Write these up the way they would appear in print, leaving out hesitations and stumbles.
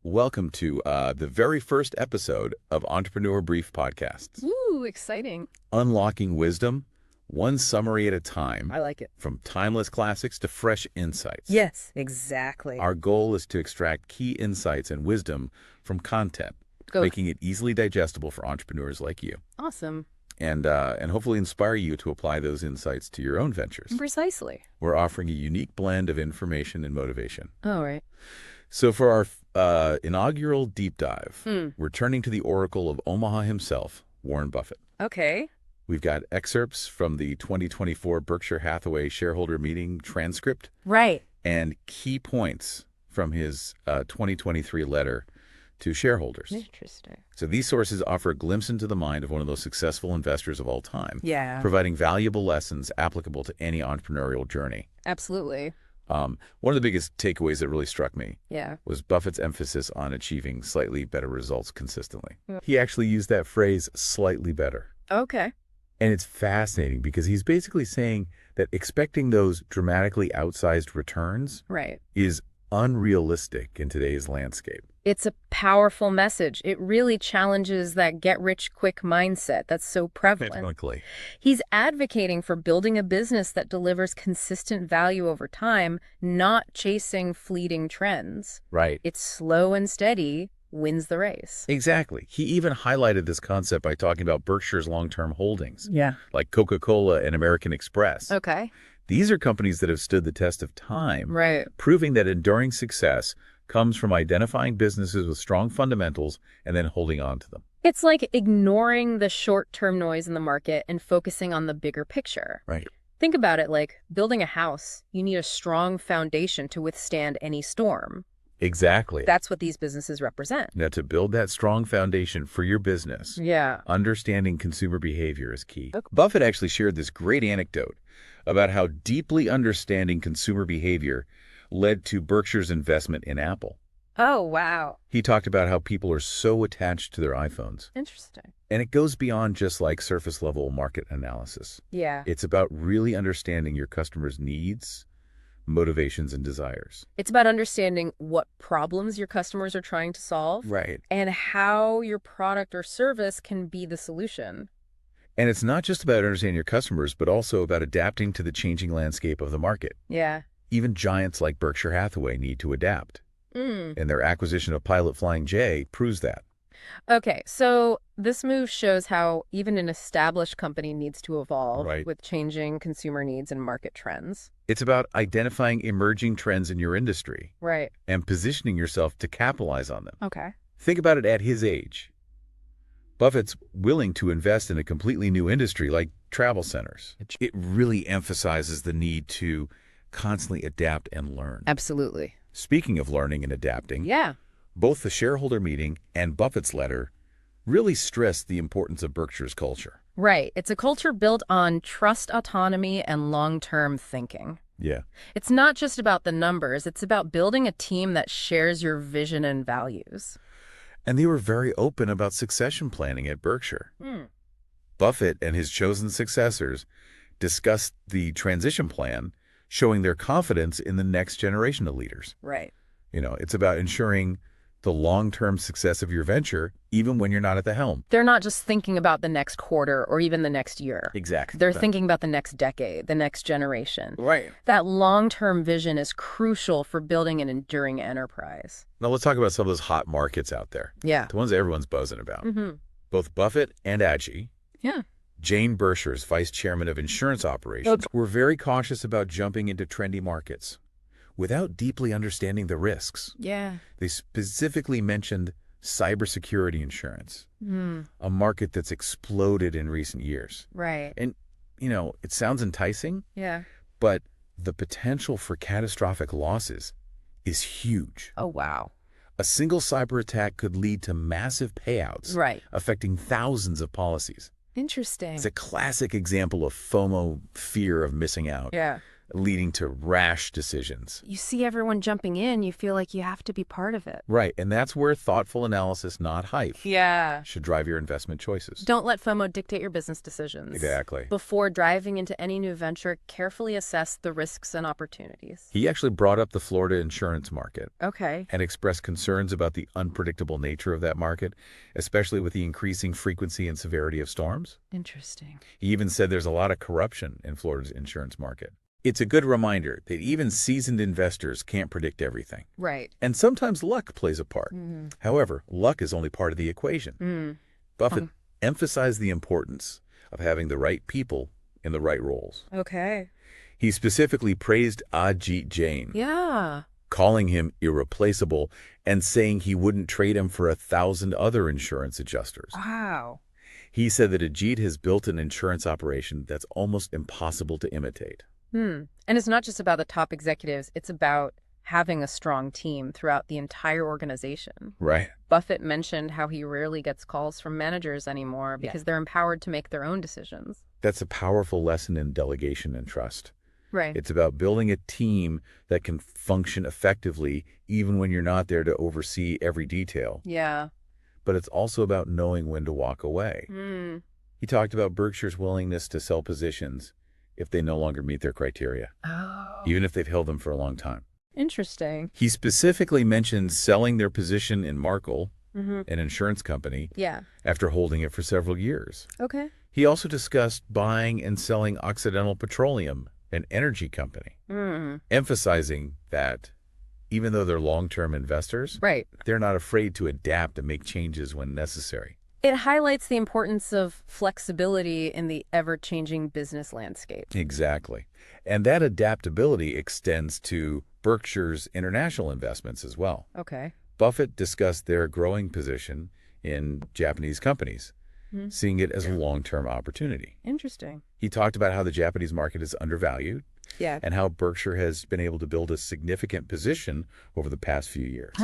Welcome to the very first episode of Entrepreneur Brief Podcasts. Ooh, exciting. Unlocking wisdom, one summary at a time, I like it. from timeless classics to fresh insights. Yes, exactly. Our goal is to extract key insights and wisdom from content, making it easily digestible for entrepreneurs like you. Awesome. And hopefully inspire you to apply those insights to your own ventures. Precisely. We're offering a unique blend of information and motivation. All right. So for our inaugural deep dive, we're turning to the oracle of Omaha himself, Warren Buffett. Okay. We've got excerpts from the 2024 Berkshire Hathaway shareholder meeting transcript Right. and key points from his 2023 letter to shareholders. Interesting. So these sources offer a glimpse into the mind of one of those successful investors of all time, Yeah. providing valuable lessons applicable to any entrepreneurial journey. Absolutely. One of the biggest takeaways that really struck me Yeah. was Buffett's emphasis on achieving slightly better results consistently. Yeah. He actually used that phrase, slightly better. Okay. And it's fascinating because he's basically saying that expecting those dramatically outsized returns Right. is unrealistic in today's landscape. It's a powerful message. It really challenges that get-rich-quick mindset that's so prevalent. Technically. He's advocating for building a business that delivers consistent value over time, not chasing fleeting trends. Right. It's slow and steady, wins the race. Exactly. He even highlighted this concept by talking about Berkshire's long-term holdings, Yeah. like Coca-Cola and American Express. Okay. These are companies that have stood the test of time, Right. proving that enduring success comes from identifying businesses with strong fundamentals and then holding on to them. It's like ignoring the short-term noise in the market and focusing on the bigger picture. Right. Think about it like building a house. You need a strong foundation to withstand any storm. Exactly. That's what these businesses represent. Now, to build that strong foundation for your business, Yeah. understanding consumer behavior is key. Buffett actually shared this great anecdote about how deeply understanding consumer behavior led to Berkshire's investment in Apple. Oh, wow. He talked about how people are so attached to their iPhones. Interesting. And it goes beyond just like surface level market analysis. Yeah. It's about really understanding your customers' needs, motivations, and desires. It's about understanding what problems your customers are trying to solve Right. and how your product or service can be the solution. And it's not just about understanding your customers, but also about adapting to the changing landscape of the market. Yeah. Even giants like Berkshire Hathaway need to adapt. Mm. And their acquisition of Pilot Flying J proves that. Okay, so this move shows how even an established company needs to evolve Right. with changing consumer needs and market trends. It's about identifying emerging trends in your industry Right. and positioning yourself to capitalize on them. Okay. Think about it at his age. Buffett's willing to invest in a completely new industry like travel centers. It really emphasizes the need to constantly adapt and learn. Absolutely. Speaking of learning and adapting, Yeah. both the shareholder meeting and Buffett's letter really stressed the importance of Berkshire's culture. Right. It's a culture built on trust, autonomy, and long-term thinking. Yeah. It's not just about the numbers. It's about building a team that shares your vision and values. And they were very open about succession planning at Berkshire. Buffett and his chosen successors discussed the transition plan, showing their confidence in the next generation of leaders. Right. You know, it's about ensuring the long-term success of your venture, even when you're not at the helm. They're not just thinking about the next quarter or even the next year. Exactly. They're thinking about the next decade, the next generation. Right. That long-term vision is crucial for building an enduring enterprise. Now let's talk about some of those hot markets out there. Yeah. The ones everyone's buzzing about. Mm-hmm. Both Buffett and Agee, Yeah. Jane Berkshire's vice chairman of insurance operations, were very cautious about jumping into trendy markets without deeply understanding the risks. Yeah. They specifically mentioned cybersecurity insurance, a market that's exploded in recent years. Right. And, you know, it sounds enticing, Yeah. but the potential for catastrophic losses is huge. Oh, wow. A single cyber attack could lead to massive payouts, Right. affecting thousands of policies. Interesting. It's a classic example of FOMO, fear of missing out. Yeah. leading to rash decisions. You see everyone jumping in, you feel like you have to be part of it. Right, and that's where thoughtful analysis, not hype, Yeah. should drive your investment choices. Don't let FOMO dictate your business decisions. Exactly. Before driving into any new venture, carefully assess the risks and opportunities. He actually brought up the Florida insurance market Okay. and expressed concerns about the unpredictable nature of that market, especially with the increasing frequency and severity of storms. Interesting. He even said there's a lot of corruption in Florida's insurance market. It's a good reminder that even seasoned investors can't predict everything. Right. And sometimes luck plays a part. However, luck is only part of the equation. Buffett emphasized the importance of having the right people in the right roles. Okay. He specifically praised Ajit Jain, Yeah. calling him irreplaceable and saying he wouldn't trade him for 1,000 other insurance adjusters. Wow. He said that Ajit has built an insurance operation that's almost impossible to imitate. And it's not just about the top executives, it's about having a strong team throughout the entire organization. Right. Buffett mentioned how he rarely gets calls from managers anymore because they're empowered to make their own decisions. That's a powerful lesson in delegation and trust. Right. It's about building a team that can function effectively even when you're not there to oversee every detail. Yeah. But it's also about knowing when to walk away. He talked about Berkshire's willingness to sell positions if they no longer meet their criteria, Oh. even if they've held them for a long time. Interesting. He specifically mentioned selling their position in Markel, an insurance company, Yeah. after holding it for several years. Okay. He also discussed buying and selling Occidental Petroleum, an energy company, emphasizing that even though they're long-term investors, Right. they're not afraid to adapt and make changes when necessary. It highlights the importance of flexibility in the ever-changing business landscape. Exactly. And that adaptability extends to Berkshire's international investments as well. Okay. Buffett discussed their growing position in Japanese companies, seeing it as a long-term opportunity. Interesting. He talked about how the Japanese market is undervalued Yeah. and how Berkshire has been able to build a significant position over the past few years.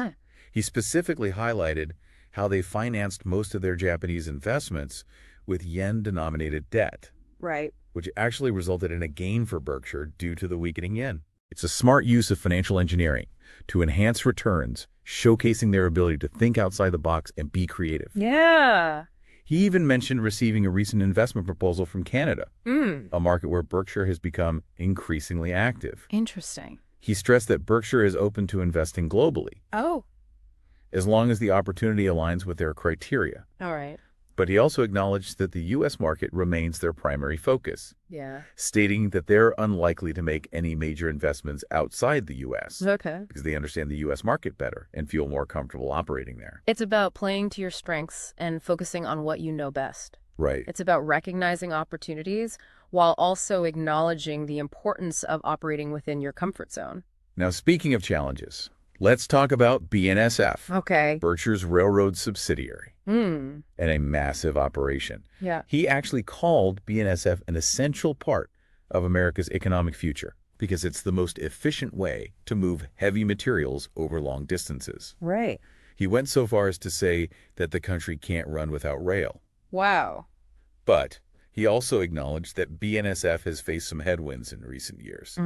He specifically highlighted how they financed most of their Japanese investments with yen-denominated debt, Right. which actually resulted in a gain for Berkshire due to the weakening yen. It's a smart use of financial engineering to enhance returns, showcasing their ability to think outside the box and be creative. Yeah. He even mentioned receiving a recent investment proposal from Canada, a market where Berkshire has become increasingly active. Interesting. He stressed that Berkshire is open to investing globally, Oh. as long as the opportunity aligns with their criteria. All right. But he also acknowledged that the U.S. market remains their primary focus, Yeah. stating that they're unlikely to make any major investments outside the U.S. Okay. because they understand the U.S. market better and feel more comfortable operating there. It's about playing to your strengths and focusing on what you know best. Right. It's about recognizing opportunities while also acknowledging the importance of operating within your comfort zone. Now, speaking of challenges, let's talk about BNSF, Okay. Berkshire's railroad subsidiary, and a massive operation. Yeah. He actually called BNSF an essential part of America's economic future because it's the most efficient way to move heavy materials over long distances. Right. He went so far as to say that the country can't run without rail. Wow. But he also acknowledged that BNSF has faced some headwinds in recent years,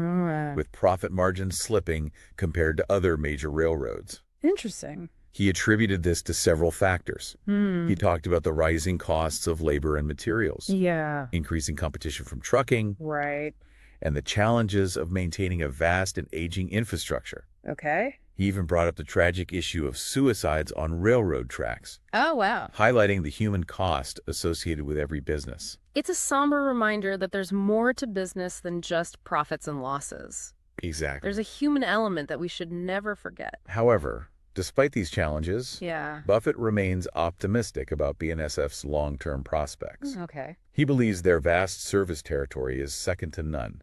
with profit margins slipping compared to other major railroads. Interesting. He attributed this to several factors. He talked about the rising costs of labor and materials, Yeah. increasing competition from trucking, Right. and the challenges of maintaining a vast and aging infrastructure. Okay. He even brought up the tragic issue of suicides on railroad tracks, Oh, wow. highlighting the human cost associated with every business. It's a somber reminder that there's more to business than just profits and losses. Exactly. There's a human element that we should never forget. However, despite these challenges, Yeah. Buffett remains optimistic about BNSF's long-term prospects. Okay. He believes their vast service territory is second to none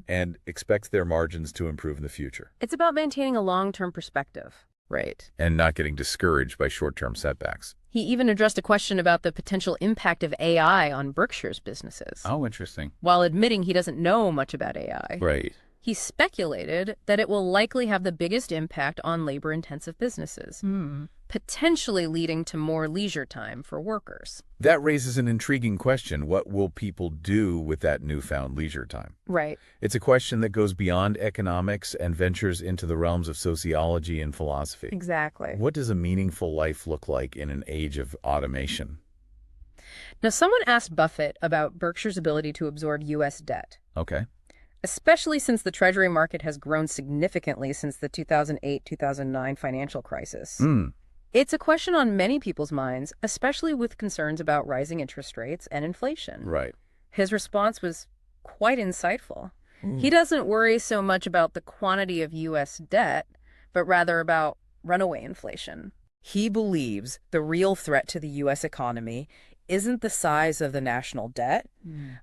and expects their margins to improve in the future It's about maintaining a long-term perspective. Right. and not getting discouraged by short-term setbacks. He even addressed a question about the potential impact of AI on Berkshire's businesses, Oh, interesting. while admitting he doesn't know much about AI. Right. He speculated that it will likely have the biggest impact on labor-intensive businesses, potentially leading to more leisure time for workers. That raises an intriguing question. What will people do with that newfound leisure time? Right. It's a question that goes beyond economics and ventures into the realms of sociology and philosophy. Exactly. What does a meaningful life look like in an age of automation? Now, someone asked Buffett about Berkshire's ability to absorb U.S. debt, Okay. especially since the Treasury market has grown significantly since the 2008-2009 financial crisis. It's a question on many people's minds, especially with concerns about rising interest rates and inflation. Right. His response was quite insightful. He doesn't worry so much about the quantity of U.S. debt, but rather about runaway inflation. He believes the real threat to the U.S. economy isn't the size of the national debt,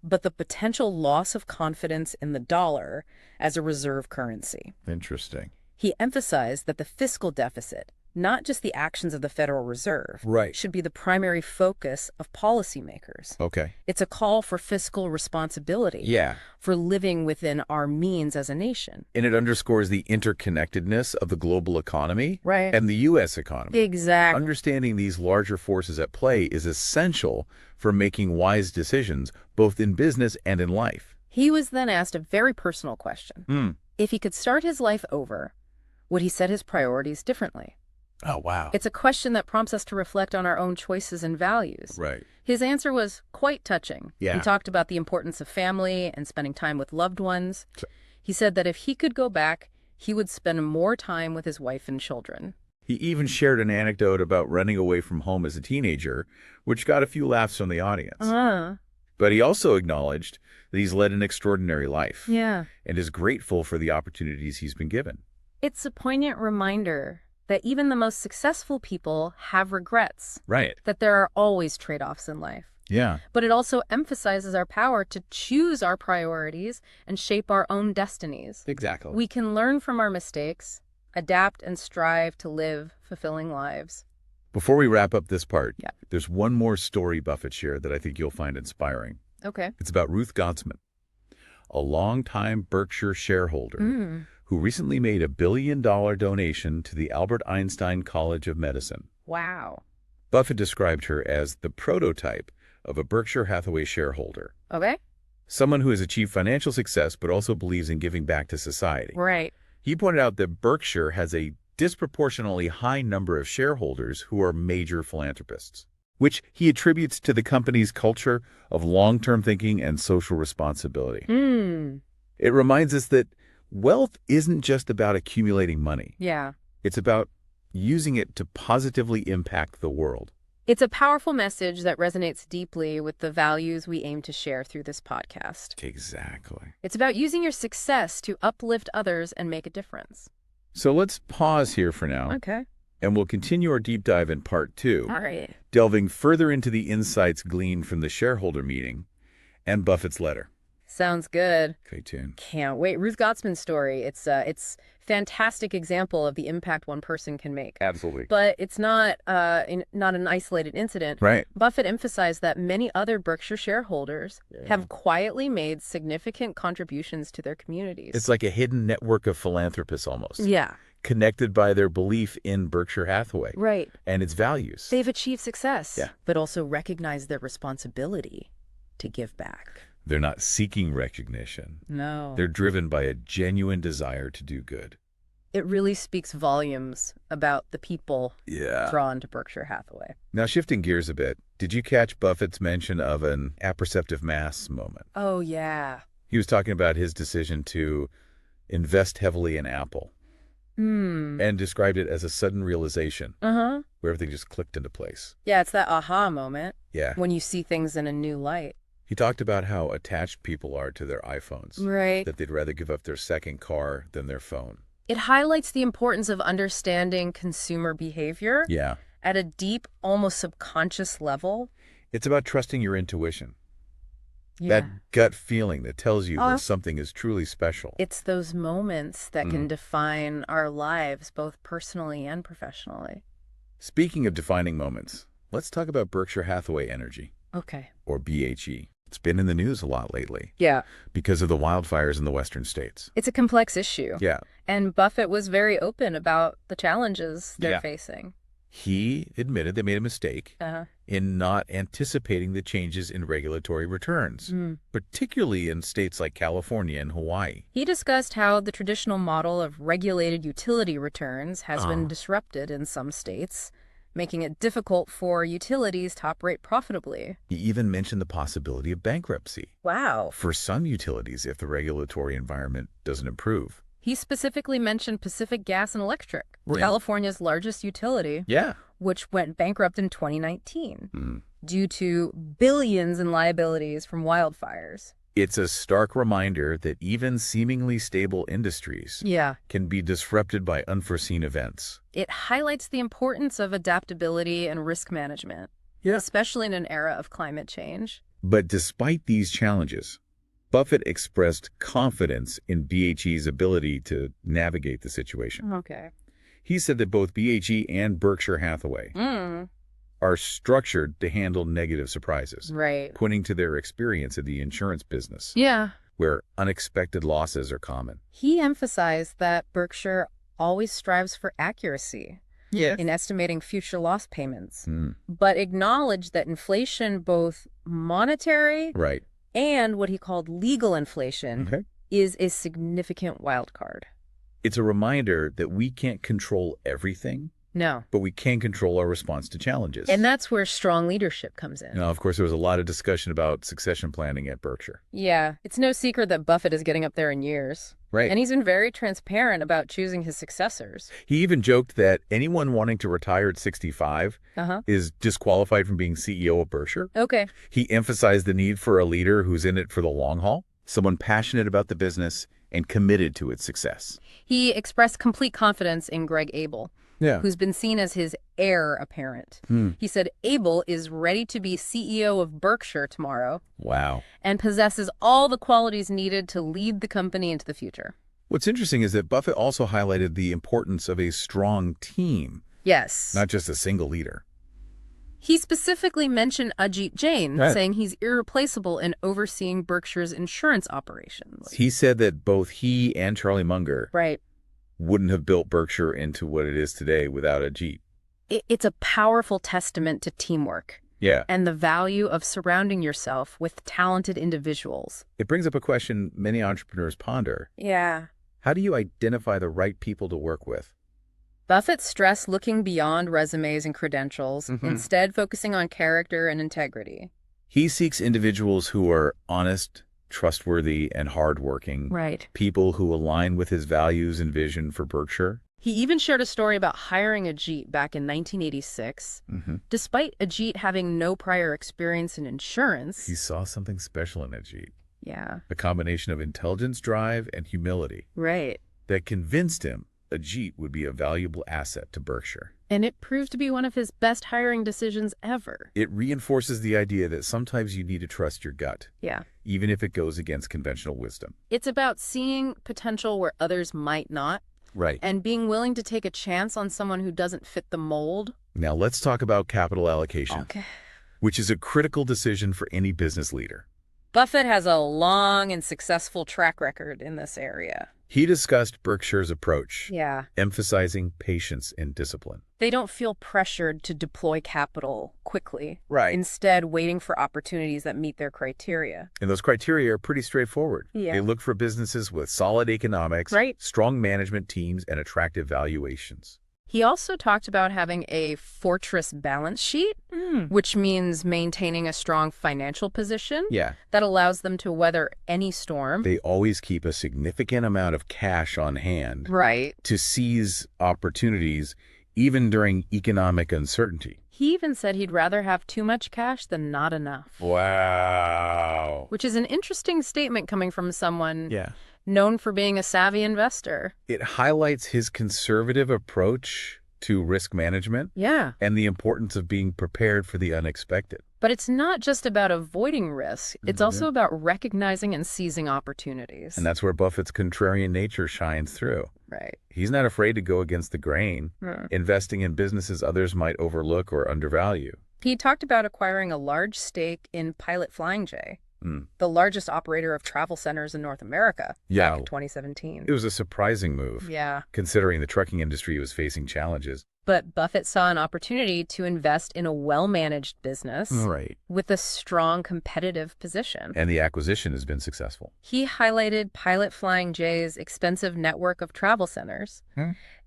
but the potential loss of confidence in the dollar as a reserve currency. Interesting. He emphasized that the fiscal deficit, not just the actions of the Federal Reserve, Right. should be the primary focus of policymakers. Okay. It's a call for fiscal responsibility, Yeah. for living within our means as a nation. And it underscores the interconnectedness of the global economy Right. and the U.S. economy. Exactly. Understanding these larger forces at play is essential for making wise decisions, both in business and in life. He was then asked a very personal question. If he could start his life over, would he set his priorities differently? Oh, wow. It's a question that prompts us to reflect on our own choices and values. Right. His answer was quite touching. Yeah. He talked about the importance of family and spending time with loved ones. He said that if he could go back, he would spend more time with his wife and children. He even shared an anecdote about running away from home as a teenager, which got a few laughs from the audience. But he also acknowledged that he's led an extraordinary life Yeah. and is grateful for the opportunities he's been given. It's a poignant reminder that even the most successful people have regrets, Right. that there are always trade-offs in life. Yeah. But it also emphasizes our power to choose our priorities and shape our own destinies. Exactly. We can learn from our mistakes, adapt and strive to live fulfilling lives. Before we wrap up this part, Yeah. there's one more story Buffett shared that I think you'll find inspiring. Okay. It's about Ruth Gottsman, a longtime Berkshire shareholder who recently made a $1 billion donation to the Albert Einstein College of Medicine. Wow. Buffett described her as the prototype of a Berkshire Hathaway shareholder, Okay. someone who has achieved financial success but also believes in giving back to society. Right. He pointed out that Berkshire has a disproportionately high number of shareholders who are major philanthropists, which he attributes to the company's culture of long-term thinking and social responsibility. It reminds us that wealth isn't just about accumulating money. Yeah. It's about using it to positively impact the world. It's a powerful message that resonates deeply with the values we aim to share through this podcast. Exactly. It's about using your success to uplift others and make a difference. So let's pause here for now, Okay. and we'll continue our deep dive in part 2, All right. delving further into the insights gleaned from the shareholder meeting and Buffett's letter. Sounds good. Stay tuned. Can't wait. Ruth Gottsman's story. It's fantastic example of the impact one person can make. Absolutely. But it's not not an isolated incident. Right. Buffett emphasized that many other Berkshire shareholders have quietly made significant contributions to their communities. It's like a hidden network of philanthropists almost, Yeah. connected by their belief in Berkshire Hathaway Right. and its values. They've achieved success. Yeah. But also recognize their responsibility to give back. They're not seeking recognition. No. They're driven by a genuine desire to do good. It really speaks volumes about the people Yeah. drawn to Berkshire Hathaway. Now, shifting gears a bit, did you catch Buffett's mention of an apperceptive mass moment? Oh, yeah. He was talking about his decision to invest heavily in Apple and described it as a sudden realization Uh-huh. where everything just clicked into place. Yeah, it's that aha moment Yeah. when you see things in a new light. He talked about how attached people are to their iPhones, Right. that they'd rather give up their second car than their phone. It highlights the importance of understanding consumer behavior Yeah. at a deep, almost subconscious level. It's about trusting your intuition, Yeah. that gut feeling that tells you Oh. when something is truly special. It's those moments that can define our lives, both personally and professionally. Speaking of defining moments, let's talk about Berkshire Hathaway Energy, Okay. or BHE. It's been in the news a lot lately Yeah. because of the wildfires in the western states. It's a complex issue. Yeah. And Buffett was very open about the challenges they're Yeah. facing. He admitted they made a mistake Uh-huh. in not anticipating the changes in regulatory returns, particularly in states like California and Hawaii. He discussed how the traditional model of regulated utility returns has been disrupted in some states, making it difficult for utilities to operate profitably. He even mentioned the possibility of bankruptcy Wow. for some utilities if the regulatory environment doesn't improve. He specifically mentioned Pacific Gas and Electric, Right. California's largest utility, Yeah. which went bankrupt in 2019 due to billions in liabilities from wildfires. It's a stark reminder that even seemingly stable industries Yeah. can be disrupted by unforeseen events. It highlights the importance of adaptability and risk management, Yeah. especially in an era of climate change. But despite these challenges, Buffett expressed confidence in BHE's ability to navigate the situation. Okay. He said that both BHE and Berkshire Hathaway are structured to handle negative surprises, Right. pointing to their experience in the insurance business, Yeah. where unexpected losses are common. He emphasized that Berkshire always strives for accuracy in estimating future loss payments, but acknowledged that inflation, both monetary Right. and what he called legal inflation, Okay. is a significant wild card. It's a reminder that we can't control everything, No. but we can control our response to challenges. And that's where strong leadership comes in. Now, of course, there was a lot of discussion about succession planning at Berkshire. Yeah. It's no secret that Buffett is getting up there in years. Right. And he's been very transparent about choosing his successors. He even joked that anyone wanting to retire at 65 is disqualified from being CEO of Berkshire. Okay. He emphasized the need for a leader who's in it for the long haul, someone passionate about the business and committed to its success. He expressed complete confidence in Greg Abel, Yeah. who's been seen as his heir apparent. He said Abel is ready to be CEO of Berkshire tomorrow Wow. and possesses all the qualities needed to lead the company into the future. What's interesting is that Buffett also highlighted the importance of a strong team, Yes. not just a single leader. He specifically mentioned Ajit Jain, Right. saying he's irreplaceable in overseeing Berkshire's insurance operations. He said that both he and Charlie Munger Right. wouldn't have built Berkshire into what it is today without Ajit. It's a powerful testament to teamwork Yeah. and the value of surrounding yourself with talented individuals. It brings up a question many entrepreneurs ponder. Yeah. How do you identify the right people to work with? Buffett stressed looking beyond resumes and credentials, instead focusing on character and integrity. He seeks individuals who are honest, trustworthy, and hardworking. Right. People who align with his values and vision for Berkshire. He even shared a story about hiring Ajit back in 1986. Despite Ajit having no prior experience in insurance. He saw something special in Ajit. Yeah. A combination of intelligence, drive, and humility Right. that convinced him Ajit would be a valuable asset to Berkshire. And it proved to be one of his best hiring decisions ever. It reinforces the idea that sometimes you need to trust your gut, Yeah. even if it goes against conventional wisdom. It's about seeing potential where others might not Right. and being willing to take a chance on someone who doesn't fit the mold. Now let's talk about capital allocation, Okay. which is a critical decision for any business leader. Buffett has a long and successful track record in this area. He discussed Berkshire's approach, Yeah. emphasizing patience and discipline. They don't feel pressured to deploy capital quickly. Right. Instead, waiting for opportunities that meet their criteria. And those criteria are pretty straightforward. Yeah. They look for businesses with solid economics, Right. strong management teams, and attractive valuations. He also talked about having a fortress balance sheet, which means maintaining a strong financial position Yeah. that allows them to weather any storm. They always keep a significant amount of cash on hand Right. to seize opportunities even during economic uncertainty. He even said he'd rather have too much cash than not enough. Wow. Which is an interesting statement coming from someone Yeah. known for being a savvy investor. It highlights his conservative approach to risk management Yeah. and the importance of being prepared for the unexpected. But it's not just about avoiding risk. It's also about recognizing and seizing opportunities. And that's where Buffett's contrarian nature shines through. Right. He's not afraid to go against the grain, Hmm. investing in businesses others might overlook or undervalue. He talked about acquiring a large stake in Pilot Flying J, the largest operator of travel centers in North America back in 2017. It was a surprising move, considering the trucking industry was facing challenges. But Buffett saw an opportunity to invest in a well-managed business with a strong competitive position. And the acquisition has been successful. He highlighted Pilot Flying J's expensive network of travel centers,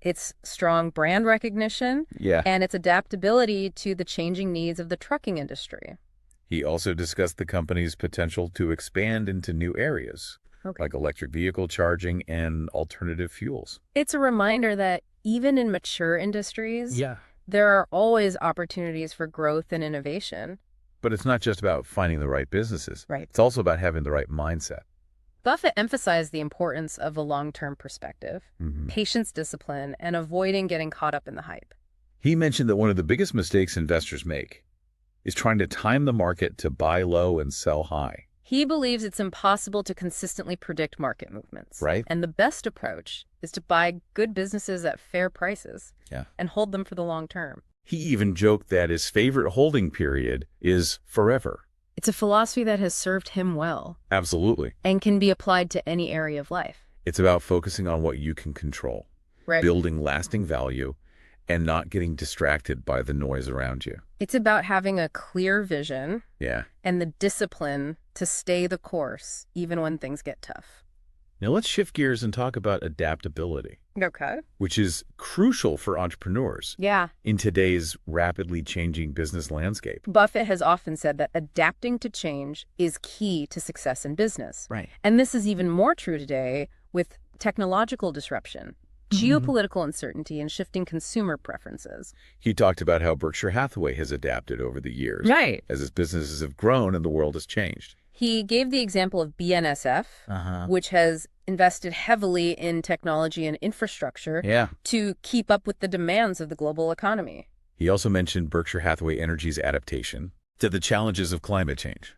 its strong brand recognition, and its adaptability to the changing needs of the trucking industry. He also discussed the company's potential to expand into new areas, like electric vehicle charging and alternative fuels. It's a reminder that even in mature industries, there are always opportunities for growth and innovation. But it's not just about finding the right businesses. It's also about having the right mindset. Buffett emphasized the importance of a long-term perspective, patience, discipline, and avoiding getting caught up in the hype. He mentioned that one of the biggest mistakes investors make is trying to time the market to buy low and sell high. He believes it's impossible to consistently predict market movements. And the best approach is to buy good businesses at fair prices and hold them for the long term. He even joked that his favorite holding period is forever. It's a philosophy that has served him well. Absolutely. And can be applied to any area of life. It's about focusing on what you can control, building lasting value, and not getting distracted by the noise around you. It's about having a clear vision and the discipline to stay the course, even when things get tough. Now let's shift gears and talk about adaptability. Okay. Which is crucial for entrepreneurs in today's rapidly changing business landscape. Buffett has often said that adapting to change is key to success in business. And this is even more true today with technological disruption, geopolitical uncertainty, and shifting consumer preferences. He talked about how Berkshire Hathaway has adapted over the years as its businesses have grown and the world has changed. He gave the example of BNSF, which has invested heavily in technology and infrastructure to keep up with the demands of the global economy. He also mentioned Berkshire Hathaway Energy's adaptation to the challenges of climate change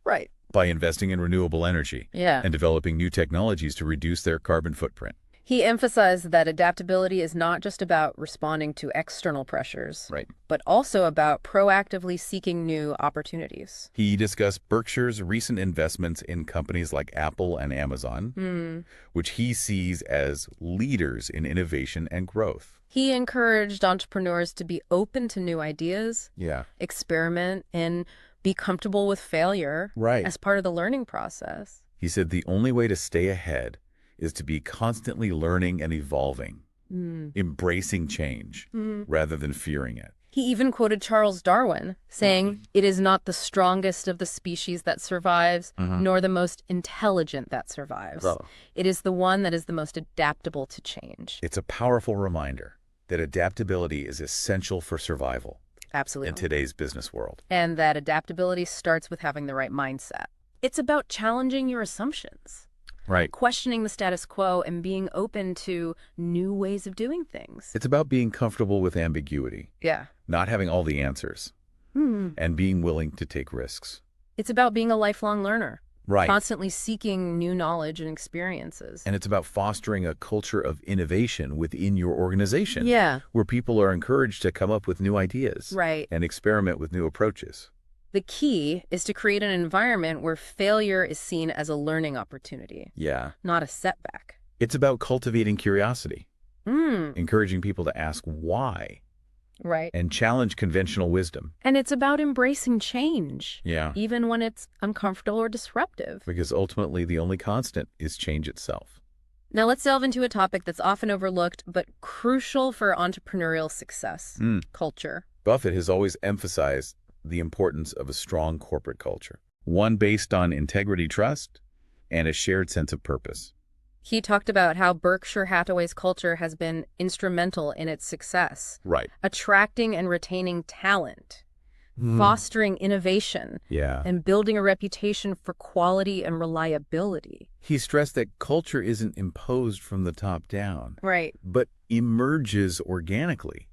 by investing in renewable energy and developing new technologies to reduce their carbon footprint. He emphasized that adaptability is not just about responding to external pressures, but also about proactively seeking new opportunities. He discussed Berkshire's recent investments in companies like Apple and Amazon, which he sees as leaders in innovation and growth. He encouraged entrepreneurs to be open to new ideas, experiment, and be comfortable with failure as part of the learning process. He said the only way to stay ahead is to be constantly learning and evolving, embracing change rather than fearing it. He even quoted Charles Darwin, saying, "It is not the strongest of the species that survives, nor the most intelligent that survives. It is the one that is the most adaptable to change." It's a powerful reminder that adaptability is essential for survival. Absolutely. In today's business world. And that adaptability starts with having the right mindset. It's about challenging your assumptions. Questioning the status quo and being open to new ways of doing things. It's about being comfortable with ambiguity. Not having all the answers. And being willing to take risks. It's about being a lifelong learner. Constantly seeking new knowledge and experiences. And it's about fostering a culture of innovation within your organization. Where people are encouraged to come up with new ideas. And experiment with new approaches. The key is to create an environment where failure is seen as a learning opportunity. Not a setback. It's about cultivating curiosity. Encouraging people to ask why. And challenge conventional wisdom. And it's about embracing change. Even when it's uncomfortable or disruptive. Because ultimately the only constant is change itself. Now let's delve into a topic that's often overlooked but crucial for entrepreneurial success. Culture. Buffett has always emphasized the importance of a strong corporate culture, one based on integrity, trust, and a shared sense of purpose. He talked about how Berkshire Hathaway's culture has been instrumental in its success, attracting and retaining talent, fostering innovation, and building a reputation for quality and reliability. He stressed that culture isn't imposed from the top down, but emerges organically.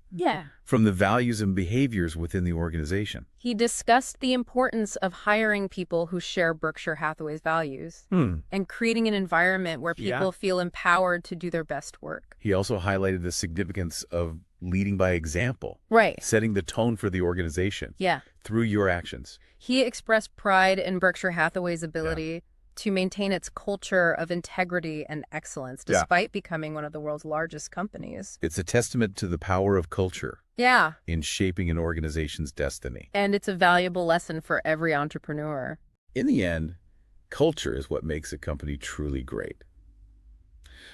From the values and behaviors within the organization. He discussed the importance of hiring people who share Berkshire Hathaway's values and creating an environment where people feel empowered to do their best work. He also highlighted the significance of leading by example, Right. setting the tone for the organization Yeah. through your actions. He expressed pride in Berkshire Hathaway's ability to maintain its culture of integrity and excellence, Yeah. despite becoming one of the world's largest companies. It's a testament to the power of culture Yeah. in shaping an organization's destiny. And it's a valuable lesson for every entrepreneur. In the end, culture is what makes a company truly great.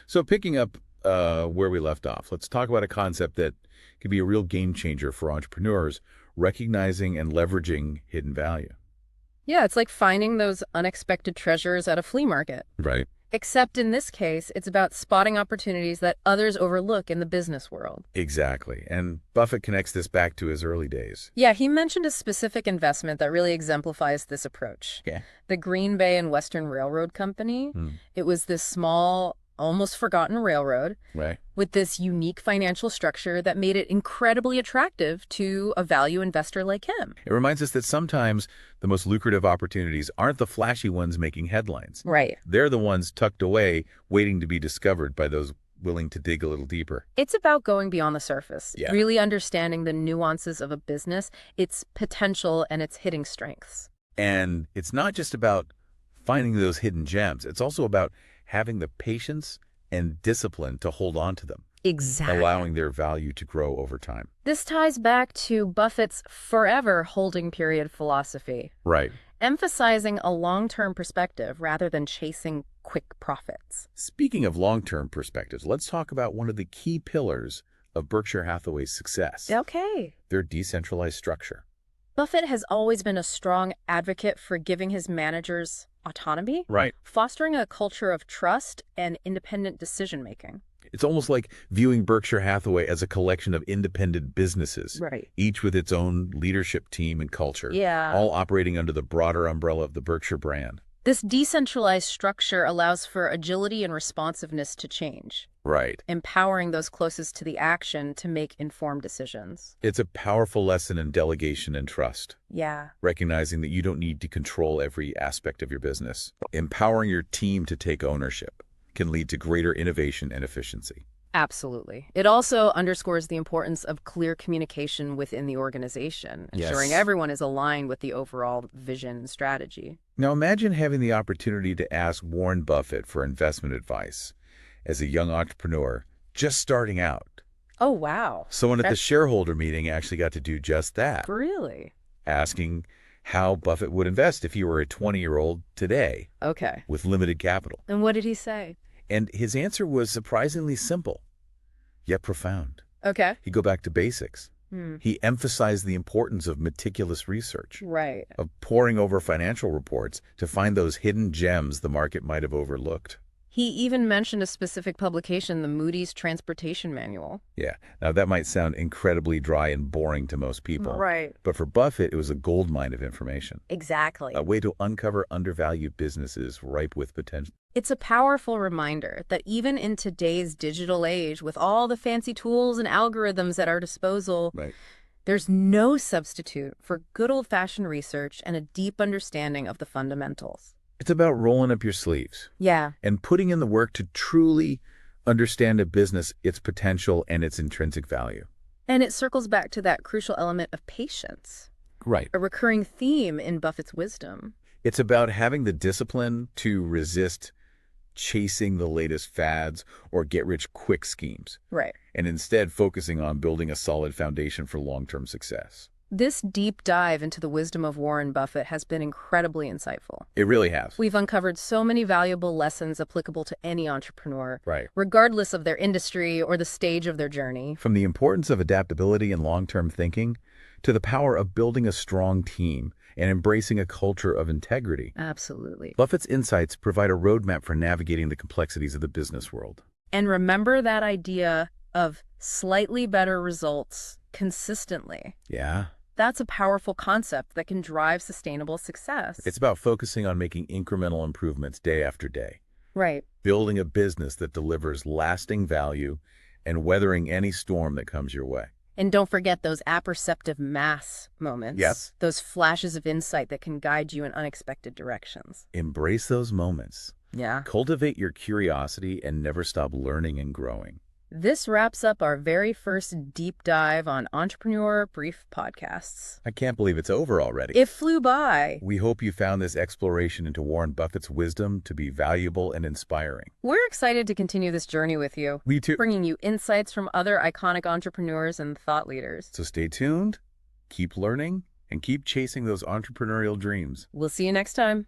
So picking up where we left off, let's talk about a concept that could be a real game changer for entrepreneurs, recognizing and leveraging hidden value. Yeah, it's like finding those unexpected treasures at a flea market. Right. Except in this case, it's about spotting opportunities that others overlook in the business world. Exactly. And Buffett connects this back to his early days. Yeah, he mentioned a specific investment that really exemplifies this approach. Okay. The Green Bay and Western Railroad Company. It was this small, almost forgotten railroad Right. with this unique financial structure that made it incredibly attractive to a value investor like him. It reminds us that sometimes the most lucrative opportunities aren't the flashy ones making headlines. Right. They're the ones tucked away, waiting to be discovered by those willing to dig a little deeper. It's about going beyond the surface, Yeah. really understanding the nuances of a business, its potential, and its hidden strengths. And it's not just about finding those hidden gems. It's also about having the patience and discipline to hold on to them, Exactly. allowing their value to grow over time. This ties back to Buffett's forever holding period philosophy, Right. emphasizing a long-term perspective rather than chasing quick profits. Speaking of long-term perspectives, let's talk about one of the key pillars of Berkshire Hathaway's success, Okay. their decentralized structure. Buffett has always been a strong advocate for giving his managers autonomy, Right. fostering a culture of trust and independent decision-making. It's almost like viewing Berkshire Hathaway as a collection of independent businesses, Right. each with its own leadership team and culture, Yeah. all operating under the broader umbrella of the Berkshire brand. This decentralized structure allows for agility and responsiveness to change, Right. empowering those closest to the action to make informed decisions. It's a powerful lesson in delegation and trust, Yeah. recognizing that you don't need to control every aspect of your business. Empowering your team to take ownership can lead to greater innovation and efficiency. Absolutely. It also underscores the importance of clear communication within the organization, ensuring Yes. everyone is aligned with the overall vision and strategy. Now imagine having the opportunity to ask Warren Buffett for investment advice as a young entrepreneur just starting out. Oh, wow. Someone at the That's- shareholder meeting actually got to do just that, Really? asking how Buffett would invest if he were a 20-year-old today Okay. with limited capital. And what did he say? And his answer was surprisingly simple, yet profound. Okay. He'd go back to basics. Hmm. He emphasized the importance of meticulous research, Right. of poring over financial reports to find those hidden gems the market might have overlooked. He even mentioned a specific publication, the Moody's Transportation Manual. Yeah, now that might sound incredibly dry and boring to most people. Right. But for Buffett, it was a goldmine of information, Exactly. a way to uncover undervalued businesses ripe with potential. It's a powerful reminder that even in today's digital age, with all the fancy tools and algorithms at our disposal, Right. there's no substitute for good old-fashioned research and a deep understanding of the fundamentals. It's about rolling up your sleeves Yeah. and putting in the work to truly understand a business, its potential, and its intrinsic value. And it circles back to that crucial element of patience, Right. a recurring theme in Buffett's wisdom. It's about having the discipline to resist chasing the latest fads or get-rich-quick schemes, Right. and instead focusing on building a solid foundation for long-term success. This deep dive into the wisdom of Warren Buffett has been incredibly insightful. It really has. We've uncovered so many valuable lessons applicable to any entrepreneur, Right. regardless of their industry or the stage of their journey. From the importance of adaptability and long-term thinking to the power of building a strong team and embracing a culture of integrity, Absolutely. Buffett's insights provide a roadmap for navigating the complexities of the business world. And remember that idea of slightly better results consistently. Yeah. That's a powerful concept that can drive sustainable success. It's about focusing on making incremental improvements day after day, Right. building a business that delivers lasting value and weathering any storm that comes your way. And don't forget those apperceptive mass moments. Yes. Those flashes of insight that can guide you in unexpected directions. Embrace those moments. Yeah. Cultivate your curiosity and never stop learning and growing. This wraps up our very first deep dive on Entrepreneur Brief Podcasts. I can't believe it's over already. It flew by. We hope you found this exploration into Warren Buffett's wisdom to be valuable and inspiring. We're excited to continue this journey with you, We too. bringing you insights from other iconic entrepreneurs and thought leaders. So stay tuned, keep learning, and keep chasing those entrepreneurial dreams. We'll see you next time.